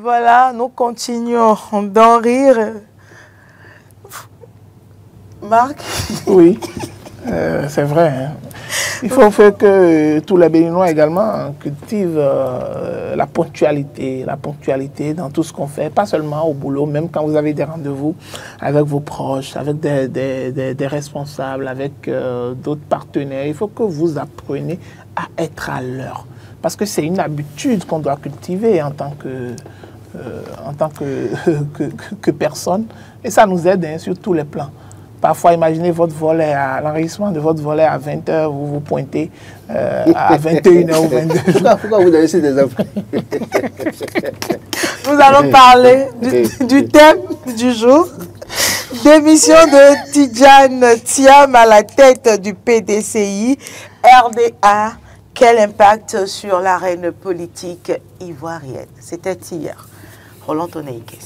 Voilà, nous continuons d'en rire. Marc? Oui, c'est vrai. Hein. Il faut faire que tous les Béninois également cultivent la ponctualité dans tout ce qu'on fait, pas seulement au boulot, même quand vous avez des rendez-vous avec vos proches, avec des responsables, avec d'autres partenaires. Il faut que vous appreniez à être à l'heure. Parce que c'est une habitude qu'on doit cultiver en tant que personne. Et ça nous aide hein, sur tous les plans. Parfois, imaginez votre volet, l'enregistrement de votre volet à 20h, vous vous pointez à 21h ou 22h. Pourquoi vous laissez des enfants? Nous allons parler du thème du jour. Démission de Tidjane Thiam à la tête du PDCI RDA. Quel impact sur l'arène politique ivoirienne? C'était hier. Roland Tonaïkes.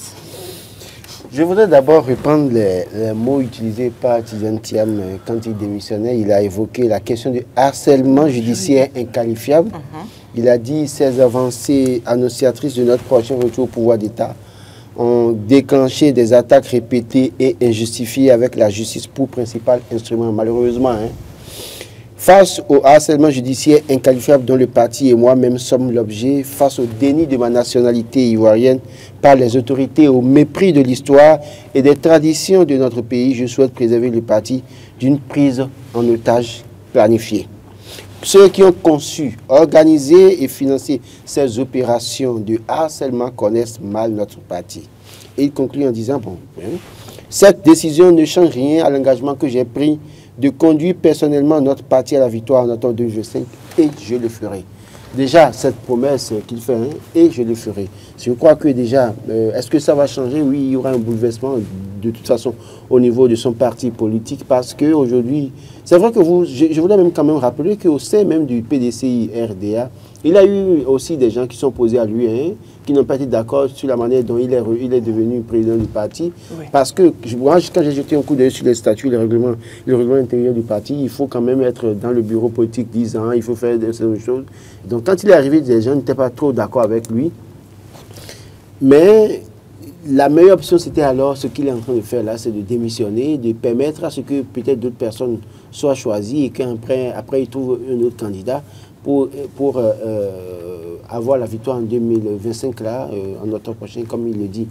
Je voudrais d'abord reprendre les mots utilisés par Tidjane Thiam quand il démissionnait. Il a évoqué la question du harcèlement judiciaire inqualifiable. Il a dit ces avancées annonciatrices de notre prochain retour au pouvoir d'État ont déclenché des attaques répétées et injustifiées avec la justice pour principal instrument. Malheureusement, hein, face au harcèlement judiciaire inqualifiable dont le parti et moi-même sommes l'objet, face au déni de ma nationalité ivoirienne par les autorités, au mépris de l'histoire et des traditions de notre pays, je souhaite préserver le parti d'une prise en otage planifiée. Ceux qui ont conçu, organisé et financé ces opérations de harcèlement connaissent mal notre parti. Et il conclut en disant, bon, cette décision ne change rien à l'engagement que j'ai pris de conduire personnellement notre parti à la victoire en octobre 2025 et je le ferai. Déjà, cette promesse qu'il fait, hein, et je le ferai. Je crois que déjà, est-ce que ça va changer? Oui, il y aura un bouleversement de toute façon au niveau de son parti politique parce qu'aujourd'hui, c'est vrai que je voudrais même quand même rappeler qu'au sein même du PDCI RDA, il y a eu aussi des gens qui sont posés à lui, hein, qui n'ont pas été d'accord sur la manière dont il est devenu président du parti. Oui. Parce que moi, quand j'ai jeté un coup d'œil sur les statuts, le règlement intérieur du parti, il faut quand même être dans le bureau politique 10 ans, il faut faire certaines choses. Donc quand il est arrivé, des gens n'étaient pas trop d'accord avec lui. Mais la meilleure option, c'était alors ce qu'il est en train de faire là, c'est de démissionner, de permettre à ce que peut-être d'autres personnes soient choisies et qu'après il trouve un autre candidat pour avoir la victoire en 2025 là, en octobre prochain, comme il le dit.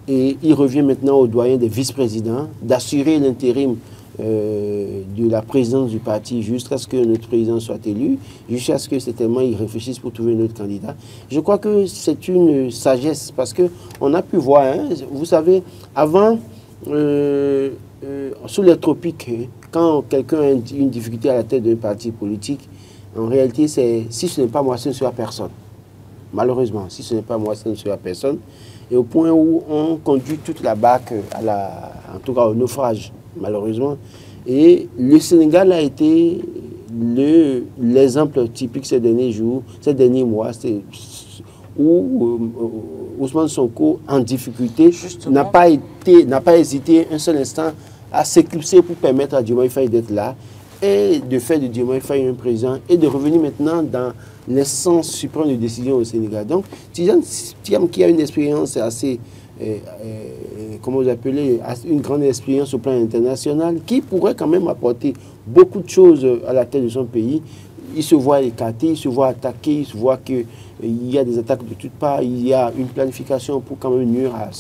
Et il revient maintenant au doyen des vice-présidents d'assurer l'intérim de la présidence du parti jusqu'à ce que notre président soit élu, jusqu'à ce que certainement ils réfléchissent pour trouver un autre candidat. Je crois que c'est une sagesse parce qu'on a pu voir, hein, vous savez, avant, sous les tropiques, quand quelqu'un a une difficulté à la tête d'un parti politique, en réalité, c'est si ce n'est pas moi, ce ne sera personne. Malheureusement, si ce n'est pas moi, ce ne sera personne. Et au point où on conduit toute la barque en tout cas au naufrage, malheureusement. Et le Sénégal a été l'exemple typique ces derniers jours, ces derniers mois, où Ousmane Sonko, en difficulté, n'a pas hésité un seul instant à s'éclipser pour permettre à Diomaye Faye d'être là et de faire de Diomaye Faye un président et de revenir maintenant dans l'essence suprême de décision au Sénégal. Donc, Tidjane Thiam qui a une expérience assez, comment vous appelez, une grande expérience au plan international, qui pourrait quand même apporter beaucoup de choses à la tête de son pays. Il se voit écarté, il se voit attaqué, il se voit qu'il y a des attaques de toutes parts, il y a une planification pour quand même nuire à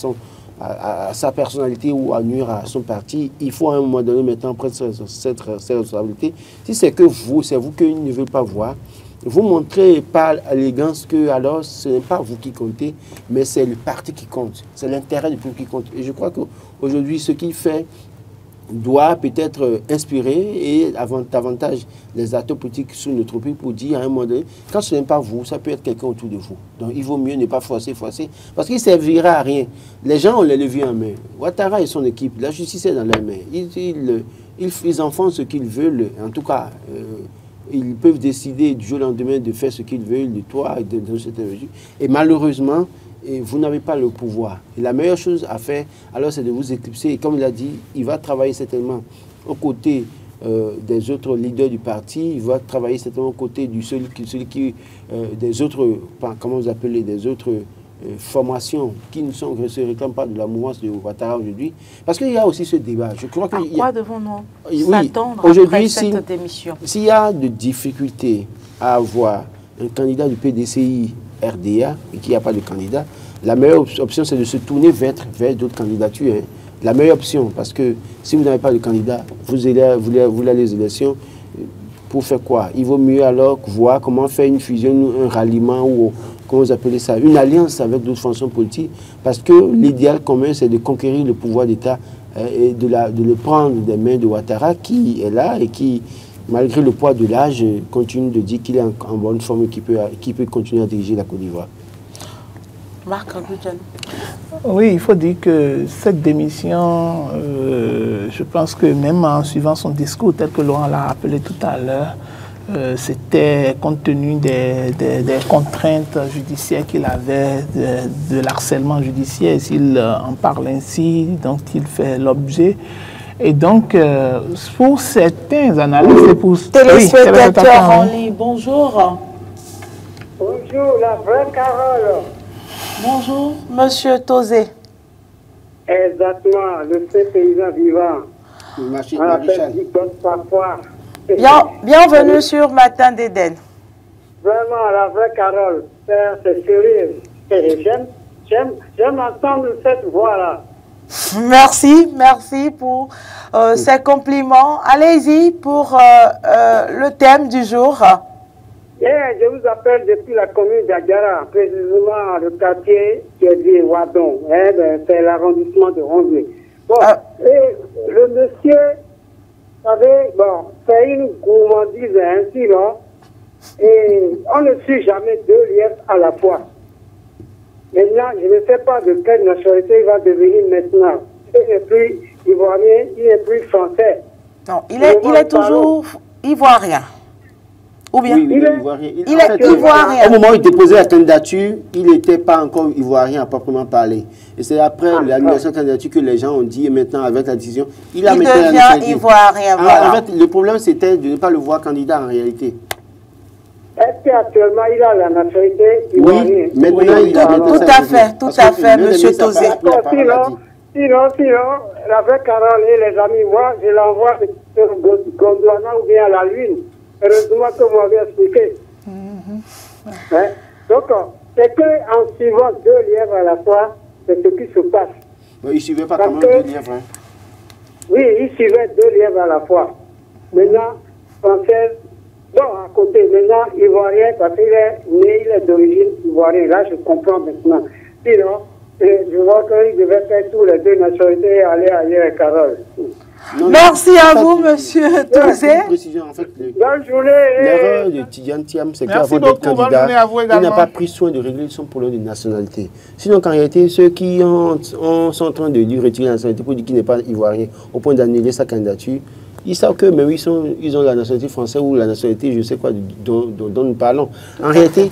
sa personnalité ou à nuire à son parti. Il faut à un moment donné maintenant prendre cette responsabilité. Si c'est que c'est vous qu'il ne veut pas voir, vous montrez par élégance que alors ce n'est pas vous qui comptez, mais c'est le parti qui compte, c'est l'intérêt du peuple qui compte. Et je crois qu'aujourd'hui, ce qu'il fait doit peut-être inspirer et davantage les acteurs politiques sous notre pays pour dire à un moment donné, quand ce n'est pas vous, ça peut être quelqu'un autour de vous. Donc il vaut mieux ne pas forcer, parce qu'il ne servira à rien. Les gens ont les leviers en main. Ouattara et son équipe, la justice est dans leurs mains. Ils en font ce qu'ils veulent, en tout cas. Ils peuvent décider du jour au lendemain de faire ce qu'ils veulent de toi, dans cette mesure. Et malheureusement, vous n'avez pas le pouvoir. Et la meilleure chose à faire, alors, c'est de vous éclipser. Et comme il a dit, il va travailler certainement aux côtés des autres leaders du parti. Il va travailler certainement aux côtés des autres, comment vous appelez, des autres formations qui ne se réclament pas de la mouvance de Ouattara aujourd'hui. Parce qu'il y a aussi ce débat. Je crois que quoi devons-nous s'attendre après cette démission? S'il y a de difficultés à avoir un candidat du PDCI RDA et qu'il n'y a pas de candidat, la meilleure option, c'est de se tourner vers d'autres candidatures. Hein. La meilleure option, parce que si vous n'avez pas de candidat, vous allez les élections pour faire quoi? Il vaut mieux alors voir comment faire une fusion, un ralliement ou comment vous appelez ça, une alliance avec d'autres fonctions politiques, parce que l'idéal commun, c'est de conquérir le pouvoir d'État et de le prendre des mains de Ouattara, qui est là et qui, malgré le poids de l'âge, continue de dire qu'il est en bonne forme et qui peut continuer à diriger la Côte d'Ivoire. Marc Angoudian. Oui, il faut dire que cette démission, je pense que même en suivant son discours, tel que Laurent l'a rappelé tout à l'heure, c'était compte tenu des contraintes judiciaires qu'il avait, de l'harcèlement judiciaire, s'il en parle ainsi, dont il fait l'objet. Et donc, pour certains analystes et pour téléspectateurs en ligne, bonjour. Bonjour, la vraie Carole. Bonjour, Monsieur Tozé. Exactement, le fait paysan vivant. On appelle Victor parfois. Bienvenue sur Matin d'Éden. Vraiment, la vraie Carole, c'est sérieux. J'aime entendre cette voix-là. Merci pour ces compliments. Allez-y pour le thème du jour. Je vous appelle depuis la commune d'Agara, précisément le quartier qui est dit Wadon. C'est l'arrondissement de Rondier. Bon, et le monsieur, vous savez, bon, c'est une gourmandise ainsi, non? Et on ne suit jamais deux lièvres à la fois. Maintenant, je ne sais pas de quelle nationalité il va devenir maintenant. Il n'est plus ivoirien, il n'est plus français. Non, il est toujours ivoirien. Ou bien oui, il est ivoirien. Il est ivoirien. Au moment où il déposait la candidature, il n'était pas encore ivoirien à proprement parler. Et c'est après l'annulation de la candidature que les gens ont dit, et maintenant, avec la décision, il devient ivoirien. Voilà. En fait, le problème, c'était de ne pas le voir candidat en réalité. Est-ce qu'actuellement, il a la nationalité ivoirienne? Oui, maintenant, il a tout à fait, monsieur Tozé. Sinon, la vraie Carole et les amis, moi, je l'envoie sur Gondwana ou bien à la Lune. Heureusement que vous m'avez expliqué. Hein? Donc, c'est qu'en suivant deux lièvres à la fois, c'est ce qui se passe. Il ne suivait pas quand même deux lièvres. Hein? Oui, il suivait deux lièvres à la fois. Maintenant, française, bon, à côté, maintenant, ivoirien, parce qu'il est né, il est d'origine ivoirienne. Là, je comprends maintenant. Sinon, je vois qu'il devait faire tous les deux nationalités et aller ailleurs, Carole. Merci à vous, monsieur Tozé. Bonne journée. L'erreur de Tidjane Thiam, c'est qu'avant d'être candidat, il n'a pas pris soin de régler son problème de nationalité. Sinon, qu'en réalité, ceux qui sont en train de lui retirer la nationalité pour dire qu'il n'est pas ivoirien, au point d'annuler sa candidature, ils savent que même ils ont la nationalité française ou la nationalité, je ne sais quoi, dont nous parlons. En réalité,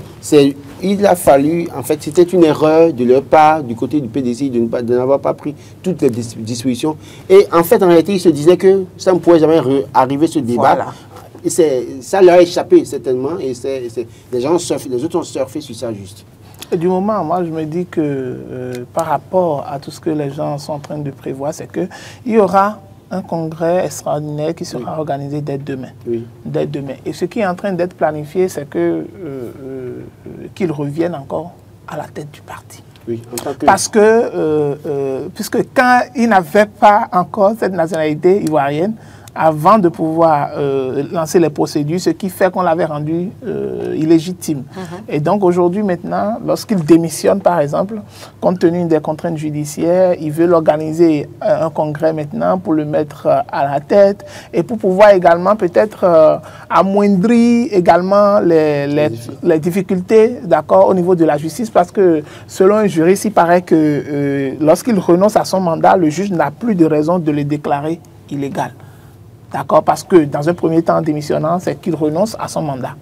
il a fallu, en fait, c'était une erreur de leur part, du côté du PDC, de n'avoir pas pris toutes les dispositions. Et en fait, en réalité, ils se disaient que ça ne pourrait jamais arriver ce débat. Voilà. Et ça leur a échappé, certainement, et les autres ont surfé sur ça juste. Et du moment, moi, je me dis que par rapport à tout ce que les gens sont en train de prévoir, c'est qu'il y aura un congrès extraordinaire qui sera organisé dès demain. Oui. Dès demain. Et ce qui est en train d'être planifié, c'est qu'il revienne encore à la tête du parti. Oui, parce que, puisque quand il n'avait pas encore cette nationalité ivoirienne, avant de pouvoir lancer les procédures, ce qui fait qu'on l'avait rendu illégitime. Et donc aujourd'hui maintenant, lorsqu'il démissionne par exemple, compte tenu des contraintes judiciaires, il veut organiser un congrès maintenant pour le mettre à la tête et pour pouvoir également peut-être amoindrir également les difficultés au niveau de la justice, parce que selon un juriste, il paraît que lorsqu'il renonce à son mandat, le juge n'a plus de raison de le déclarer illégal. D'accord, parce que dans un premier temps, en démissionnant, c'est qu'il renonce à son mandat.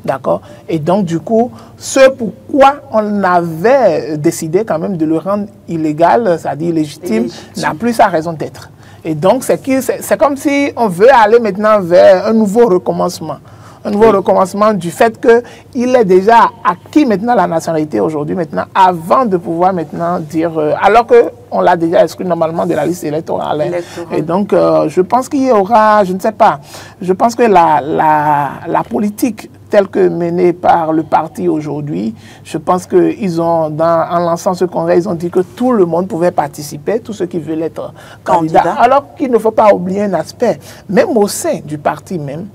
D'accord. Et donc, du coup, ce pourquoi on avait décidé quand même de le rendre illégal, c'est-à-dire illégitime, n'a plus sa raison d'être. Et donc, c'est comme si on veut aller maintenant vers un nouveau recommencement. recommencement du fait qu'il est déjà acquis maintenant la nationalité aujourd'hui, maintenant, avant de pouvoir maintenant dire, alors qu'on l'a déjà exclu normalement de la liste électorale. Et donc, je pense qu'il y aura, je ne sais pas, je pense que la politique telle que menée par le parti aujourd'hui, je pense qu'ils ont, en lançant ce congrès, ils ont dit que tout le monde pouvait participer, tous ceux qui veulent être candidats. Alors qu'il ne faut pas oublier un aspect, même au sein du parti même,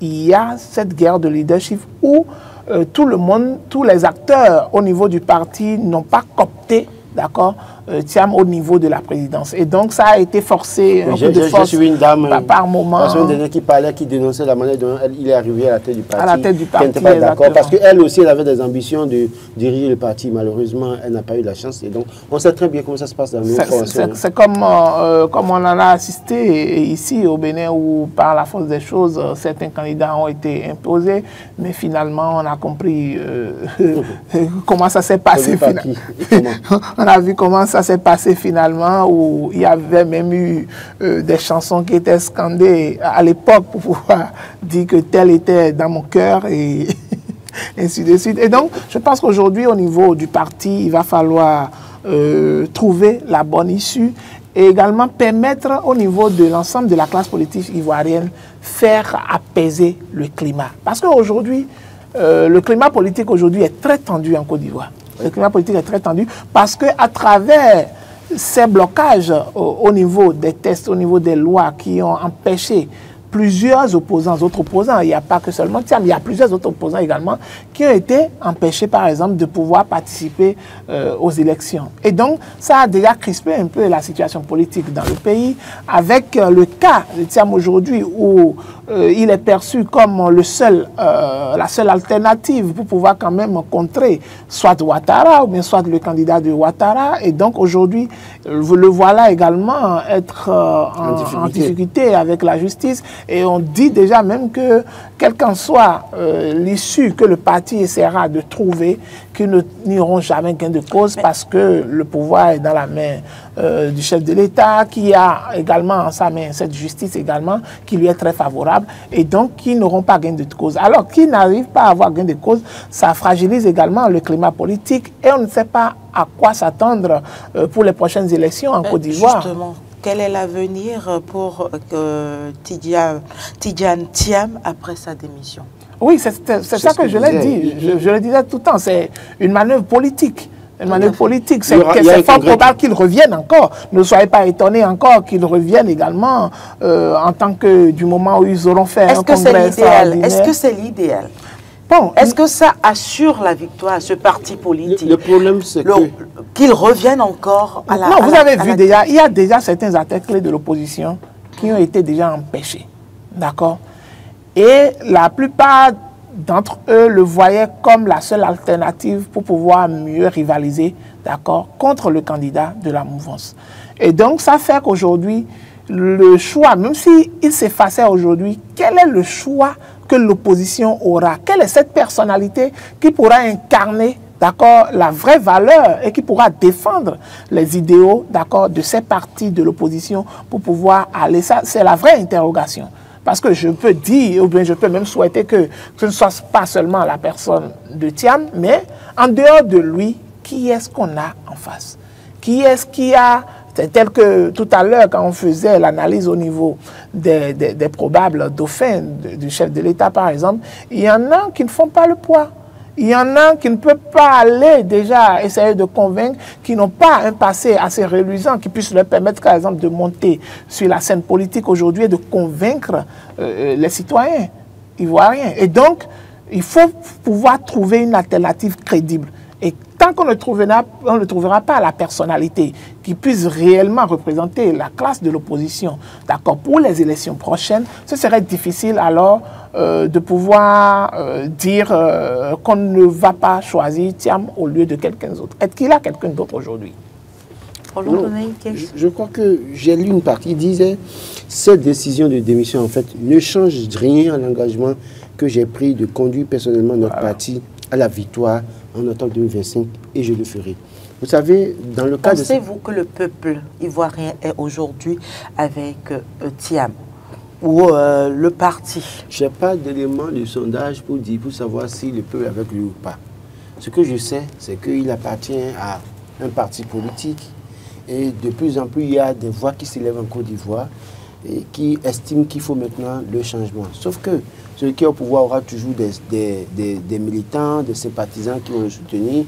il y a cette guerre de leadership où tout le monde, tous les acteurs au niveau du parti n'ont pas coopté, d'accord, Thiam au niveau de la présidence. Et donc, ça a été forcé un peu de force une dame, par moment. La semaine dernière qui parlait, qui dénonçait la manière dont il est arrivé à la tête du parti. À la tête du parti, n'était pas d'accord. Parce qu'elle aussi, elle avait des ambitions de diriger le parti. Malheureusement, elle n'a pas eu la chance. Et donc, on sait très bien comment ça se passe dans nos formations. C'est comme on en a assisté ici au Bénin, où par la force des choses, certains candidats ont été imposés. Mais finalement, on a compris comment ça s'est passé. On a vu comment ça s'est passé finalement, où il y avait même eu des chansons qui étaient scandées à l'époque pour pouvoir dire que tel était dans mon cœur et ainsi de suite. Et donc, je pense qu'aujourd'hui, au niveau du parti, il va falloir trouver la bonne issue et également permettre au niveau de l'ensemble de la classe politique ivoirienne faire apaiser le climat. Parce qu'aujourd'hui, le climat politique aujourd'hui est très tendu en Côte d'Ivoire. Le climat politique est très tendu parce qu'à travers ces blocages au niveau des tests, au niveau des lois qui ont empêché plusieurs opposants, autres opposants, il n'y a pas que seulement Thiam, il y a plusieurs autres opposants également qui ont été empêchés par exemple de pouvoir participer aux élections. Et donc ça a déjà crispé un peu la situation politique dans le pays avec le cas de Thiam aujourd'hui où il est perçu comme la seule alternative pour pouvoir quand même contrer soit Ouattara ou bien soit le candidat de Ouattara. Et donc aujourd'hui, le voilà également être en difficulté avec la justice. Et on dit déjà même que, quelle qu'en soit l'issue que le parti essaiera de trouver, qu'ils n'auront jamais gain de cause parce que le pouvoir est dans la main du chef de l'État, qui a également en sa main cette justice également, qui lui est très favorable, et donc qui n'auront pas gain de cause. Alors qu'ils n'arrivent pas à avoir gain de cause, ça fragilise également le climat politique et on ne sait pas à quoi s'attendre pour les prochaines élections en Côte d'Ivoire. Justement. Quel est l'avenir pour Tidjane Thiam après sa démission? Oui, c'est ça que je l'ai dit. Je le disais tout le temps. C'est une manœuvre politique. Une manœuvre politique. C'est fort probable qu'il revienne encore. Ne soyez pas étonnés encore qu'il revienne également en tant que du moment où ils auront fait un congrès extraordinaire. Est-ce que c'est l'idéal? Bon, est-ce que ça assure la victoire à ce parti politique? Le problème, c'est qu'il revienne encore à la... Non, vous avez vu déjà, il y a déjà certains acteurs clés de l'opposition qui ont été déjà empêchés. D'accord? Et la plupart d'entre eux le voyaient comme la seule alternative pour pouvoir mieux rivaliser, d'accord, contre le candidat de la mouvance. Et donc, ça fait qu'aujourd'hui, le choix, même s'il s'effaçait aujourd'hui, quel est le choix que l'opposition aura? Quelle est cette personnalité qui pourra incarner, d'accord, la vraie valeur et qui pourra défendre les idéaux, d'accord, de ces partis de l'opposition pour pouvoir aller? Ça, c'est la vraie interrogation. Parce que je peux dire, ou bien je peux même souhaiter que ce ne soit pas seulement la personne de Thiam, mais en dehors de lui, qui est-ce qu'on a en face? Qui est-ce qui a... C'est tel que tout à l'heure, quand on faisait l'analyse au niveau des probables dauphins du chef de l'État, par exemple, il y en a qui ne font pas le poids. Il y en a qui ne peuvent pas aller déjà essayer de convaincre, qui n'ont pas un passé assez reluisant, qui puisse leur permettre, par exemple, de monter sur la scène politique aujourd'hui et de convaincre les citoyens ivoiriens. Et donc, il faut pouvoir trouver une alternative crédible. Et tant qu'on ne trouvera pas la personnalité qui puisse réellement représenter la classe de l'opposition, d'accord, pour les élections prochaines, ce serait difficile alors de pouvoir dire qu'on ne va pas choisir Thiam au lieu de quelqu'un d'autre. Est-ce qu'il y a quelqu'un d'autre aujourd'hui? Je crois que j'ai lu une partie qui disait cette décision de démission en fait ne change rien à l'engagement que j'ai pris de conduire personnellement notre parti à la victoire en octobre 2025 et je le ferai. Vous savez, dans le cas de... Pensez-vous que le peuple ivoirien est aujourd'hui avec Thiam? ou le parti? Je n'ai pas d'éléments de sondage pour savoir si le peuple est avec lui ou pas. Ce que je sais, c'est qu'il appartient à un parti politique et de plus en plus, il y a des voix qui s'élèvent en Côte d'Ivoire et qui estiment qu'il faut maintenant le changement. Sauf que celui qui est au pouvoir aura toujours des militants, des sympathisants qui vont le soutenir.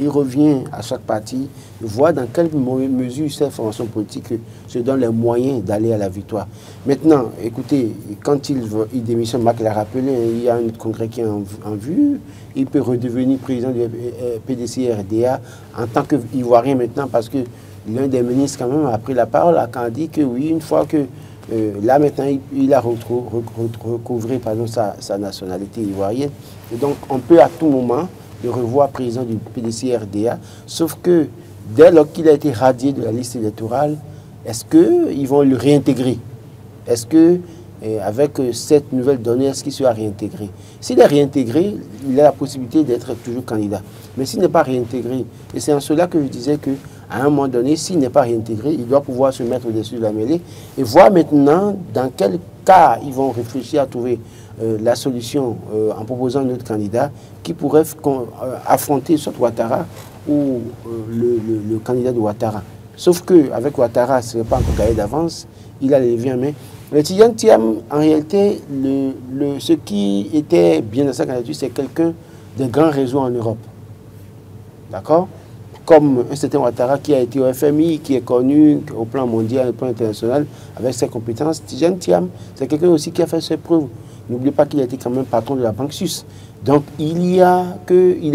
Il revient à chaque parti, voir dans quelle mesure cette formation politique se donne les moyens d'aller à la victoire. Maintenant, écoutez, quand il démissionne, Marc l'a rappelé, il y a un congrès qui est en vue. Il peut redevenir président du PDC-RDA en tant qu'Ivoirien maintenant, parce que l'un des ministres quand même a pris la parole, a dit que oui, une fois que là maintenant il a recouvré sa nationalité ivoirienne. Et donc on peut à tout moment le revoir président du PDC-RDA, sauf que dès lors qu'il a été radié de la liste électorale, est-ce qu'ils vont le réintégrer? Est-ce que, avec cette nouvelle donnée, est-ce qu'il sera réintégré? S'il est réintégré, il a la possibilité d'être toujours candidat. Mais s'il n'est pas réintégré, et c'est en cela que je disais qu'à un moment donné, s'il n'est pas réintégré, il doit pouvoir se mettre au-dessus de la mêlée et voir maintenant dans quel cas ils vont réfléchir à trouver la solution en proposant un autre candidat qui pourrait affronter soit Ouattara ou le candidat de Ouattara. Sauf qu'avec Ouattara, ce n'est pas encore gagné d'avance, il a les leviers en main. Le Tidjane Thiam, en réalité, ce qui était bien dans sa candidature, c'est quelqu'un de grand réseau en Europe. D'accord? Comme un certain Ouattara qui a été au FMI, qui est connu au plan mondial, au plan international, avec ses compétences. Tidjane Thiam, c'est quelqu'un aussi qui a fait ses preuves. N'oubliez pas qu'il a été quand même patron de la Banque Suisse. Donc, il y a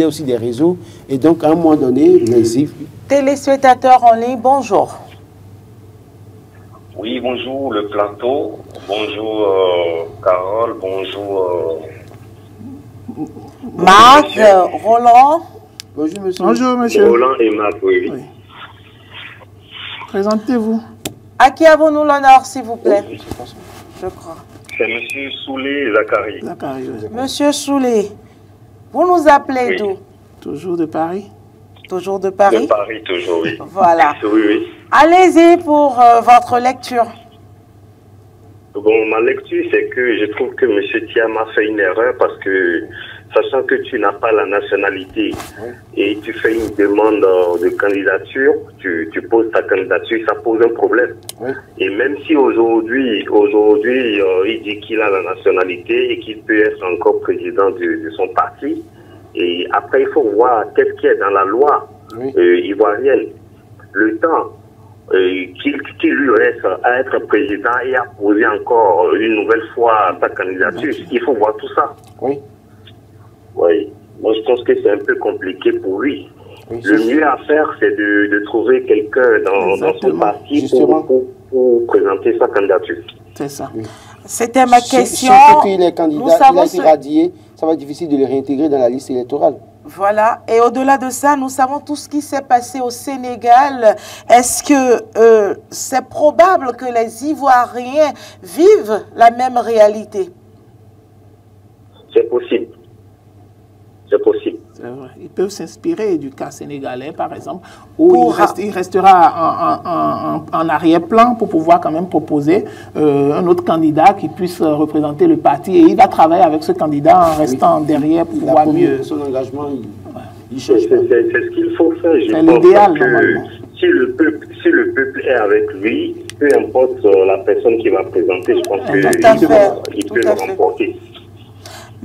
aussi des réseaux. Et donc, à un moment donné, les téléspectateurs en ligne, bonjour. Oui, bonjour le plateau. Bonjour Carole. Bonjour Marc, Roland. Bonjour monsieur. Bonjour monsieur. Roland et Marc, oui. Oui. Présentez-vous. À qui avons-nous l'honneur, s'il vous plaît? Je crois. C'est monsieur Soulé Zachary. Zachary, oui. Monsieur Soulé, vous nous appelez Oui. d'où? Toujours de Paris. Toujours de Paris? De Paris, toujours, oui. Voilà. Oui, oui. Allez-y pour votre lecture. Bon, ma lecture, c'est que je trouve que M. Thiam a fait une erreur parce que, sachant que tu n'as pas la nationalité et tu fais une demande de candidature, tu poses ta candidature, ça pose un problème. Oui. Et même si aujourd'hui, il dit qu'il a la nationalité et qu'il peut être encore président de son parti, et après il faut voir qu'est-ce qu'il y a dans la loi ivoirienne. Le temps qu'il lui reste à être président et à poser encore une nouvelle fois sa candidature, il faut voir tout ça. Oui. Oui, moi je pense que c'est un peu compliqué pour lui. Oui, le mieux à faire, c'est de trouver quelqu'un dans son parti pour présenter sa candidature. C'est ça. Oui. C'était ma question. Surtout qu'il est candidat, il a été radié, ça va être difficile de le réintégrer dans la liste électorale. Voilà. Et au-delà de ça, nous savons tout ce qui s'est passé au Sénégal. Est-ce que c'est probable que les Ivoiriens vivent la même réalité? C'est possible. C'est possible. C'est vrai. Ils peuvent s'inspirer du cas sénégalais, par exemple, où il restera en arrière-plan pour pouvoir quand même proposer un autre candidat qui puisse représenter le parti. Et il va travailler avec ce candidat en restant derrière pour pouvoir mieux... Son engagement, il C'est ce qu'il faut faire. C'est l'idéal, normalement. Si le peuple est avec lui, peu importe la personne qui va présenter, je pense qu'il peut le remporter.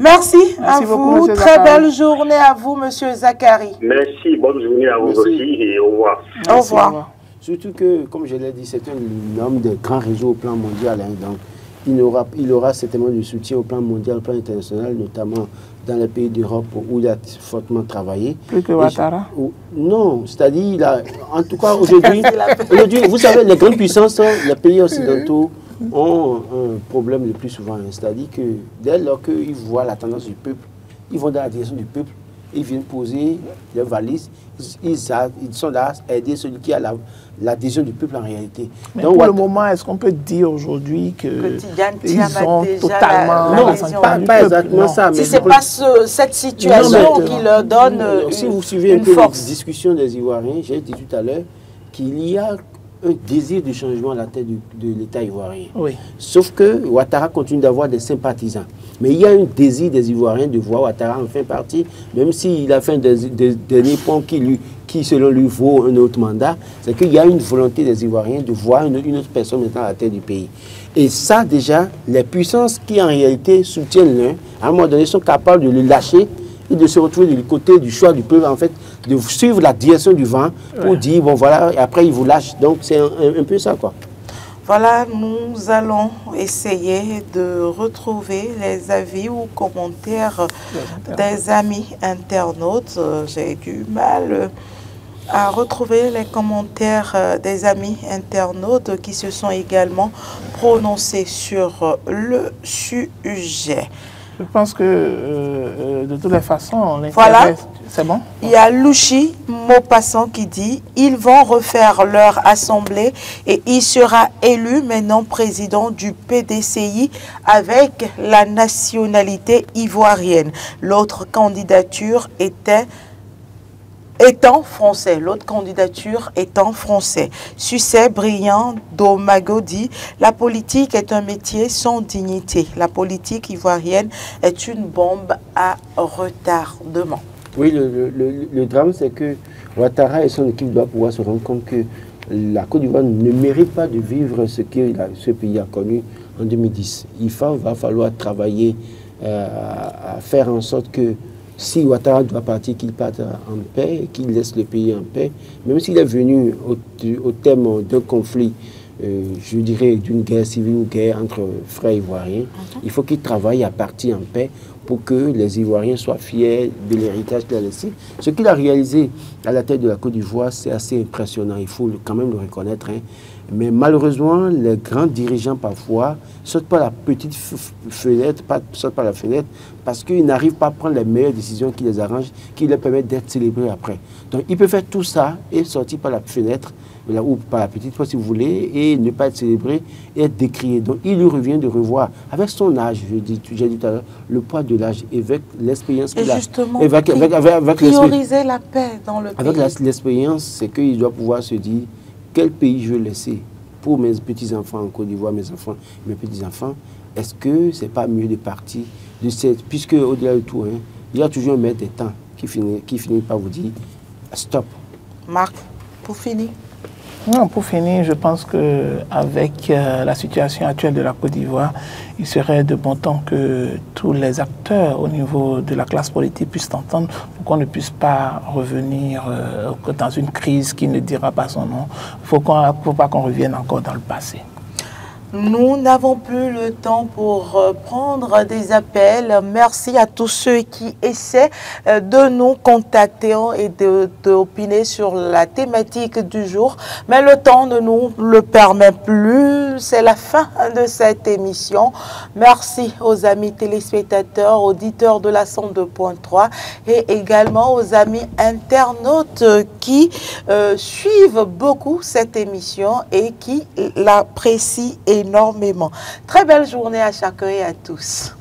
Merci à beaucoup, vous. M. Très Zachary. belle journée à vous, Monsieur Zachary. Merci, bonne journée à vous aussi et au revoir. Au revoir. Surtout que, comme je l'ai dit, c'est un homme de grand réseau au plan mondial. Hein, donc, il aura certainement du soutien au plan mondial, au plan international, notamment dans les pays d'Europe où il a fortement travaillé. Plus que Ouattara? Non, c'est-à-dire, en tout cas, aujourd'hui, vous savez, les grandes puissances, les pays occidentaux, ont un problème le plus souvent. C'est-à-dire que dès lors qu'ils voient la tendance du peuple, ils vont dans la direction du peuple, ils viennent poser leurs valises, ils sont là à aider celui qui a l'adhésion du peuple en réalité. Mais donc, pour le moment, est-ce qu'on peut dire aujourd'hui qu'ils ont totalement... Non, pas exactement ça. Si ce n'est pas cette situation qui leur donne si vous suivez un peu la discussion des Ivoiriens, j'ai dit tout à l'heure qu'il y a un désir de changement à la tête de l'État ivoirien. Oui. Sauf que Ouattara continue d'avoir des sympathisants. Mais il y a un désir des Ivoiriens de voir Ouattara enfin partir, même s'il a fait un dernier point qui, selon lui, vaut un autre mandat. C'est qu'il y a une volonté des Ivoiriens de voir une autre personne maintenant à la tête du pays. Et ça, déjà, les puissances qui, en réalité, soutiennent l'un, à un moment donné, sont capables de le lâcher et de se retrouver du côté du choix du peuple, en fait, de suivre la direction du vent pour dire, bon, voilà, et après, ils vous lâchent. Donc, c'est un peu ça, quoi. Voilà, nous allons essayer de retrouver les avis ou commentaires des amis internautes. J'ai du mal à retrouver les commentaires des amis internautes qui se sont également prononcés sur le sujet. Je pense que de toutes les façons, voilà. C'est bon? Il y a Louchi Maupassant qui dit « Ils vont refaire leur assemblée et il sera élu maintenant président du PDCI avec la nationalité ivoirienne. L'autre candidature étant français. L'autre candidature étant français. Succès brillant d'Omago dit « La politique est un métier sans dignité. La politique ivoirienne est une bombe à retardement. » Oui, le drame, c'est que Ouattara et son équipe doivent pouvoir se rendre compte que la Côte d'Ivoire ne mérite pas de vivre ce que ce pays a connu en 2010. Il va falloir travailler à faire en sorte que si Ouattara doit partir, qu'il parte en paix, qu'il laisse le pays en paix, même s'il est venu au thème d'un conflit, je dirais d'une guerre civile ou guerre entre frères ivoiriens, il faut qu'il travaille à partir en paix pour que les Ivoiriens soient fiers de l'héritage qu'il a laissé. Ce qu'il a réalisé à la tête de la Côte d'Ivoire, c'est assez impressionnant, il faut quand même le reconnaître. Hein. Mais malheureusement, les grands dirigeants parfois sautent par la petite fenêtre, sautent par la fenêtre, parce qu'ils n'arrivent pas à prendre les meilleures décisions qui les arrangent, qui leur permettent d'être célébrés après. Donc il peut faire tout ça et sortir par la fenêtre, ou par la petite porte si vous voulez, et ne pas être célébré et être décrié. Donc il lui revient de revoir, avec son âge, j'ai dit tout à l'heure, le poids de l'âge, avec l'expérience qu'il a. Justement, avec prioriser la paix dans le pays. Avec l'expérience, c'est qu'il doit pouvoir se dire, quel pays je veux laisser pour mes petits-enfants en Côte d'Ivoire, mes petits-enfants, est-ce que c'est pas mieux de partir de cette... Puisque au-delà de tout, hein, il y a toujours un maître des temps qui finit par vous dire, stop. Marc, pour finir. Non, pour finir, je pense qu'avec la situation actuelle de la Côte d'Ivoire, il serait de bon temps que tous les acteurs au niveau de la classe politique puissent s'entendre pour qu'on ne puisse pas revenir dans une crise qui ne dira pas son nom. Il ne faut pas qu'on revienne encore dans le passé. Nous n'avons plus le temps pour prendre des appels. Merci à tous ceux qui essaient de nous contacter et d'opiner sur la thématique du jour. Mais le temps ne nous le permet plus. C'est la fin de cette émission. Merci aux amis téléspectateurs, auditeurs de la 102.3 et également aux amis internautes qui suivent beaucoup cette émission et qui l'apprécient énormément. Très belle journée à chacun et à tous.